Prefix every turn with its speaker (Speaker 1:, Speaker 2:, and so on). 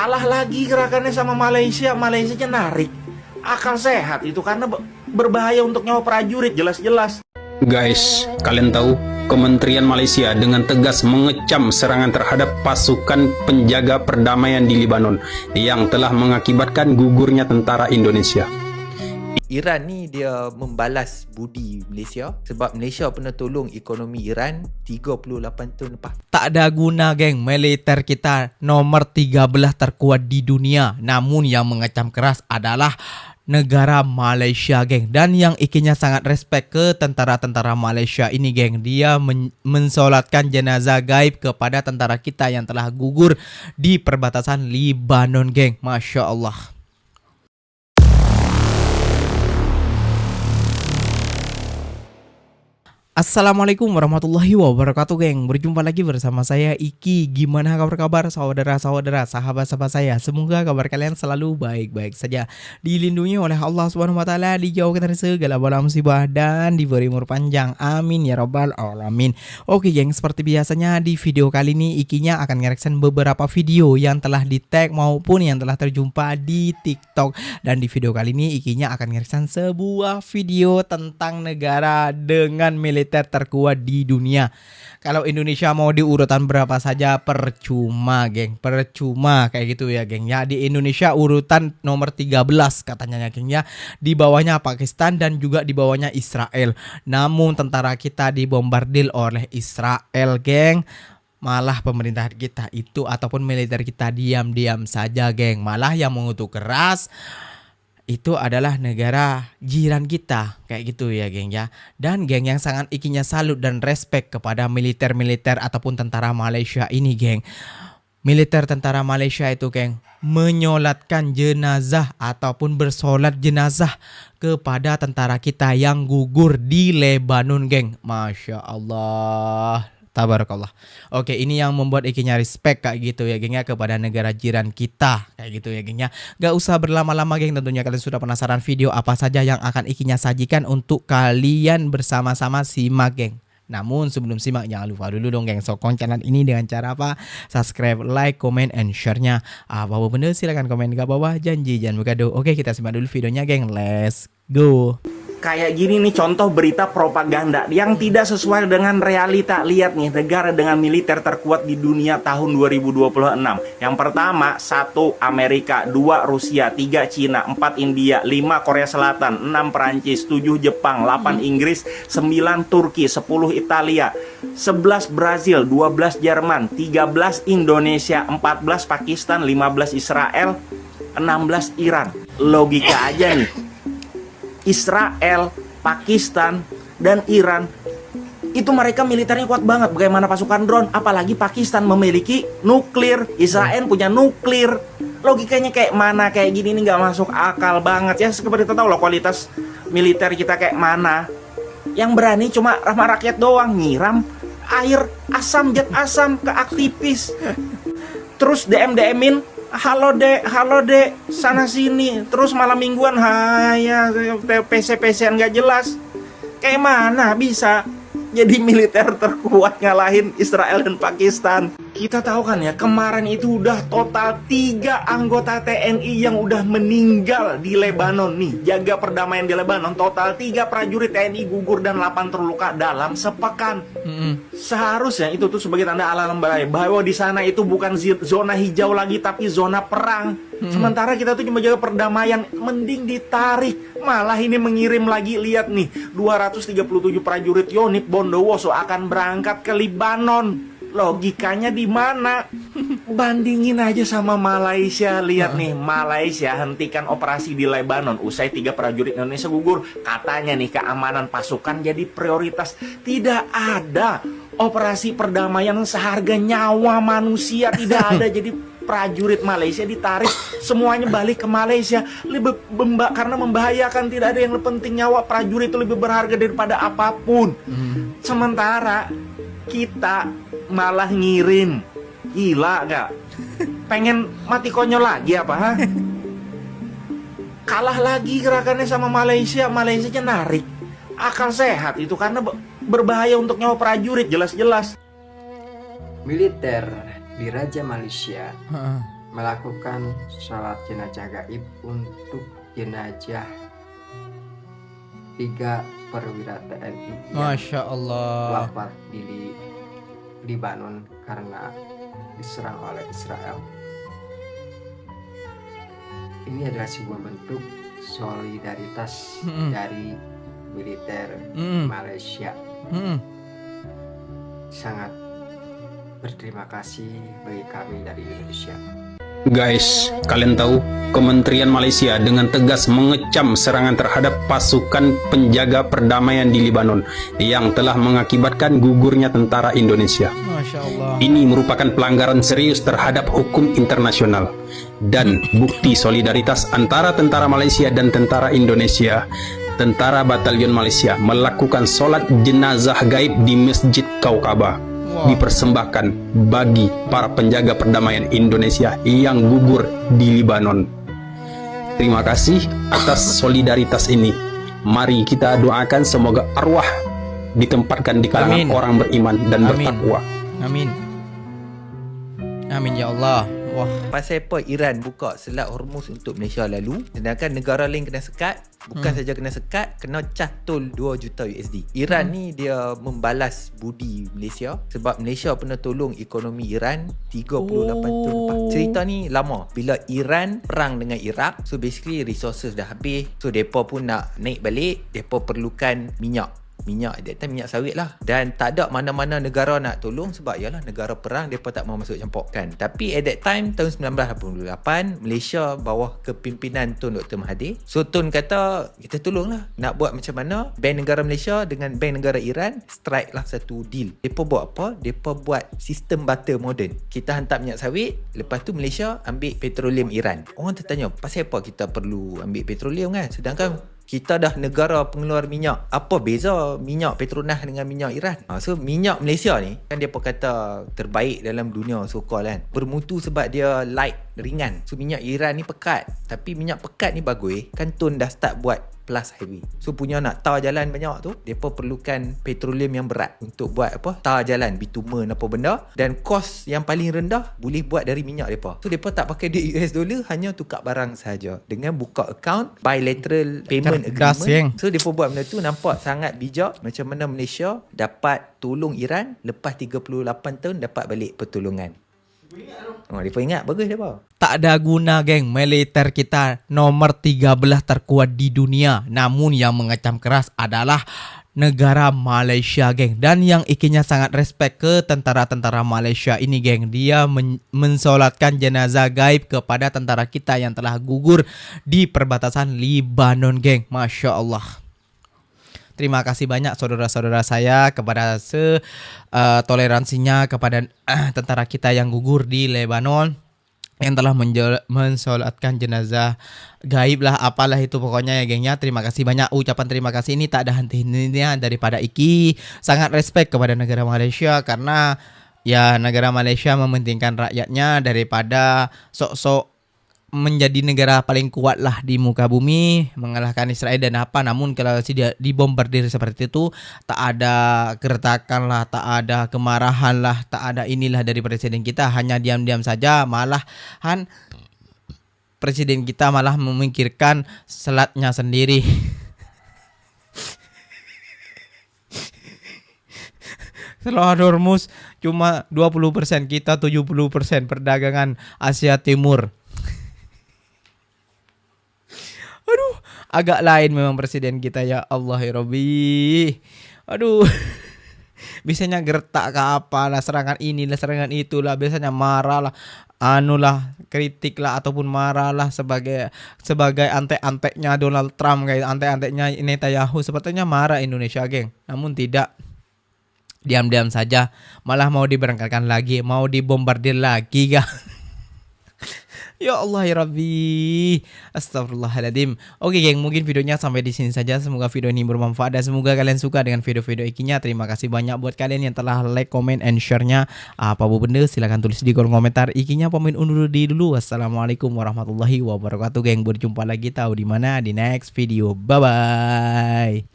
Speaker 1: kalah lagi gerakannya sama Malaysia. Malaysia narik. Akal sehat itu karena berbahaya untuk nyawa prajurit jelas-jelas.
Speaker 2: Guys, kalian tahu Kementerian Malaysia dengan tegas mengecam serangan terhadap pasukan penjaga perdamaian di Lebanon yang telah mengakibatkan gugurnya tentara Indonesia.
Speaker 3: Iran ni dia membalas budi Malaysia sebab Malaysia pernah tolong ekonomi Iran 38 tahun lepas.
Speaker 4: Tak ada guna geng, militer kita nomor 13 terkuat di dunia. Namun yang mengecam keras adalah negara Malaysia geng. Dan yang ikinya sangat respect ke tentara-tentara Malaysia ini geng. Dia mensolatkan jenazah gaib kepada tentara kita yang telah gugur di perbatasan Lebanon geng. Masya Allah. Assalamualaikum warahmatullahi wabarakatuh geng. Berjumpa lagi bersama saya Iki. Gimana kabar-kabar saudara-saudara, sahabat-sahabat saya? Semoga kabar kalian selalu baik-baik saja, dilindungi oleh Allah SWT, dijauhkan dari segala bala musibah, dan diberi umur panjang. Amin ya rabbal alamin. Oke geng, seperti biasanya di video kali ini Ikinya akan nge-reaction beberapa video yang telah di tag maupun yang telah terjumpa di TikTok. Dan di video kali ini Ikinya akan nge-reaction sebuah video tentang negara dengan militer terkuat di dunia. Kalau Indonesia mau di urutan berapa saja percuma geng, percuma kayak gitu ya geng ya. Di Indonesia urutan nomor 13 katanya ya geng ya. Di bawahnya Pakistan dan juga di bawahnya Israel. Namun tentara kita dibombardir oleh Israel geng. Malah pemerintah kita itu ataupun militer kita diam-diam saja geng. Malah yang mengutuk keras itu adalah negara jiran kita kayak gitu ya geng ya. Dan geng yang sangat ikinya salut dan respect kepada militer-militer ataupun tentara Malaysia ini geng. Militer tentara Malaysia itu geng menyolatkan jenazah ataupun bersolat jenazah kepada tentara kita yang gugur di Lebanon geng. Masya Allah, tabarakallah. Oke, ini yang membuat ikinya respect kayak gitu ya geng ya kepada negara jiran kita kayak gitu ya geng ya. Gak usah berlama-lama geng, tentunya kalian sudah penasaran video apa saja yang akan ikinya sajikan untuk kalian bersama-sama simak geng. Namun sebelum simak jangan lupa dulu dong geng, sokong channel ini dengan cara apa? Subscribe, like, comment, and share-nya. Apa-apa benda silahkan komen di bawah, janji jangan bergaduh. Oke, kita simak dulu videonya geng, let's go.
Speaker 1: Kayak gini nih contoh berita propaganda yang tidak sesuai dengan realita. Lihat nih, negara dengan militer terkuat di dunia tahun 2026. Yang pertama, 1 Amerika, 2 Rusia, 3 Cina, 4 India, 5 Korea Selatan, 6 Perancis, 7 Jepang, 8 Inggris, 9 Turki, 10 Italia, 11 Brazil, 12 Jerman, 13 Indonesia, 14 Pakistan, 15 Israel, 16 Iran. Logika aja nih, Israel, Pakistan, dan Iran itu mereka militernya kuat banget. Bagaimana pasukan drone? Apalagi Pakistan memiliki nuklir, Israel punya nuklir. Logikanya kayak mana? Kayak gini nih nggak masuk akal banget ya. Seperti kita tahu loh kualitas militer kita kayak mana. Yang berani cuma ramah rakyat doang, nyiram air asam, jet asam ke aktivis. Terus DM-DM-in, halo dek, sana sini. Terus malam mingguan, ya PC-PCan gak jelas. Kayak mana bisa jadi militer terkuat ngalahin Israel dan Pakistan? Kita tahu kan ya, kemarin itu udah total 3 anggota TNI yang udah meninggal di Lebanon nih. Jaga perdamaian di Lebanon, total 3 prajurit TNI gugur dan 8 terluka dalam sepekan. Seharusnya itu tuh sebagai tanda alarm bahwa di sana itu bukan zona hijau lagi tapi zona perang. Sementara kita tuh cuma jaga perdamaian, mending ditarik. Malah ini mengirim lagi, lihat nih, 237 prajurit Yonif Bondowoso akan berangkat ke Lebanon. Logikanya di mana? Bandingin aja sama Malaysia. Lihat nih, Malaysia hentikan operasi di Lebanon usai 3 prajurit Indonesia gugur. Katanya nih keamanan pasukan jadi prioritas. Tidak ada operasi perdamaian seharga nyawa manusia, tidak ada. Jadi prajurit Malaysia ditarik, semuanya balik ke Malaysia. Karena membahayakan, tidak ada yang lebih penting, nyawa prajurit itu lebih berharga daripada apapun. Sementara kita malah ngirim. Gila gak? Pengen mati konyol lagi apa? Ha? Kalah lagi gerakannya sama Malaysia. Malaysia narik. Akal sehat itu karena berbahaya untuk nyawa prajurit jelas-jelas.
Speaker 5: Militer di Raja Malaysia melakukan sholat jenazah gaib untuk jenazah 3 perwira TNI yang
Speaker 4: Masya Allah.
Speaker 5: wafat di Libanon karena diserang oleh Israel. Ini adalah sebuah bentuk solidaritas dari militer Malaysia. Sangat berterima kasih bagi kami dari Indonesia.
Speaker 2: Guys, kalian tahu Kementerian Malaysia dengan tegas mengecam serangan terhadap pasukan penjaga perdamaian di Libanon yang telah mengakibatkan gugurnya tentara Indonesia.
Speaker 4: Masya Allah.
Speaker 2: Ini merupakan pelanggaran serius terhadap hukum internasional dan bukti solidaritas antara tentara Malaysia dan tentara Indonesia. Tentara Batalion Malaysia melakukan sholat jenazah gaib di Masjid Kaukabah dipersembahkan bagi para penjaga perdamaian Indonesia yang gugur di Libanon. Terima kasih atas solidaritas ini. Mari kita doakan semoga arwah ditempatkan di kalangan
Speaker 4: Amin.
Speaker 2: orang beriman dan
Speaker 4: Amin.
Speaker 2: bertakwa.
Speaker 4: Amin. Amin ya Allah. Wah.
Speaker 3: Pasal apa Iran buka Selat Hormuz untuk Malaysia lalu, sedangkan negara lain kena sekat. Bukan saja kena sekat, kena cas tol 2 juta USD. Iran ni dia membalas budi Malaysia sebab Malaysia pernah tolong ekonomi Iran 38 tahun lepas. Cerita ni lama. Bila Iran perang dengan Iraq, so basically resources dah habis. So mereka pun nak naik balik, mereka perlukan minyak, that time minyak sawit lah. Dan tak ada mana-mana negara nak tolong sebab yalah negara perang, mereka tak mau masuk campurkan. Tapi at that time tahun 1988 Malaysia bawah kepimpinan Tun Dr. Mahathir. So Tun kata kita tolong lah. Nak buat macam mana Bank Negara Malaysia dengan Bank Negara Iran strike lah satu deal. Mereka buat apa? Mereka buat sistem barter moden. Kita hantar minyak sawit, lepas tu Malaysia ambil petroleum Iran. Orang tertanya pasal apa kita perlu ambil petroleum kan, sedangkan kita dah negara pengeluar minyak. Apa beza minyak Petronas dengan minyak Iran? So minyak Malaysia ni kan dia kata terbaik dalam dunia so-called kan. Bermutu sebab dia light, ringan. So minyak Iran ni pekat. Tapi minyak pekat ni bagus kan Tun dah start buat plus heavy. So punya nak tar jalan banyak tu, depa perlukan petroleum yang berat untuk buat apa? Tar jalan, bitumen apa benda, dan kos yang paling rendah boleh buat dari minyak depa. So depa tak pakai duit US dollar, hanya tukar barang sahaja dengan buka account bilateral payment
Speaker 4: Cerdas,
Speaker 3: agreement. So depa buat benda tu nampak sangat bijak, macam mana Malaysia dapat tolong Iran lepas 38 tahun dapat balik pertolongan. Depa ingat bagus depa.
Speaker 4: Tak ada guna geng, militer kita nomor 13 terkuat di dunia. Namun yang mengecam keras adalah negara Malaysia geng. Dan yang ikinya sangat respect ke tentara-tentara Malaysia ini geng. Dia mensolatkan jenazah gaib kepada tentara kita yang telah gugur di perbatasan Libanon geng. Masya Allah. Terima kasih banyak saudara-saudara saya kepada toleransinya kepada tentara kita yang gugur di Lebanon yang telah mensolatkan jenazah gaib lah, apalah itu pokoknya ya gengnya. Terima kasih banyak. Ucapan terima kasih ini tak ada henti-hentinya daripada Iki. Sangat respect kepada negara Malaysia karena ya negara Malaysia mementingkan rakyatnya daripada sok-sok menjadi negara paling kuat lah di muka bumi, mengalahkan Israel dan apa. Namun kalau dia dibombardir seperti itu, tak ada keretakan lah, tak ada kemarahan lah, tak ada inilah dari presiden kita, hanya diam-diam saja. Malahan presiden kita malah memikirkan selatnya sendiri. Selat Hormuz cuma 20%, kita 70% perdagangan Asia Timur. Aduh, agak lain memang presiden kita ya Allah ya Rabbi. Aduh. Biasanya gertak ke apalah, serangan inilah, serangan itulah, biasanya marah lah, anulah, kritik lah ataupun marah lah sebagai antek-anteknya Donald Trump, kayak antek-anteknya Netanyahu. Sepertinya marah Indonesia, geng. Namun tidak. Diam-diam saja, malah mau diberangkatkan lagi, mau dibombardir lagi kah? Ya Allah ya Rabbi. Astagfirullahaladzim. Oke geng, mungkin videonya sampai di sini saja. Semoga video ini bermanfaat dan semoga kalian suka dengan video-video ikinya. Terima kasih banyak buat kalian yang telah like, comment, and share-nya. Apa benda silahkan tulis di kolom komentar. Ikinya pamit undur diri dulu. Wassalamualaikum warahmatullahi wabarakatuh geng. Berjumpa lagi tahu di mana di next video. Bye bye.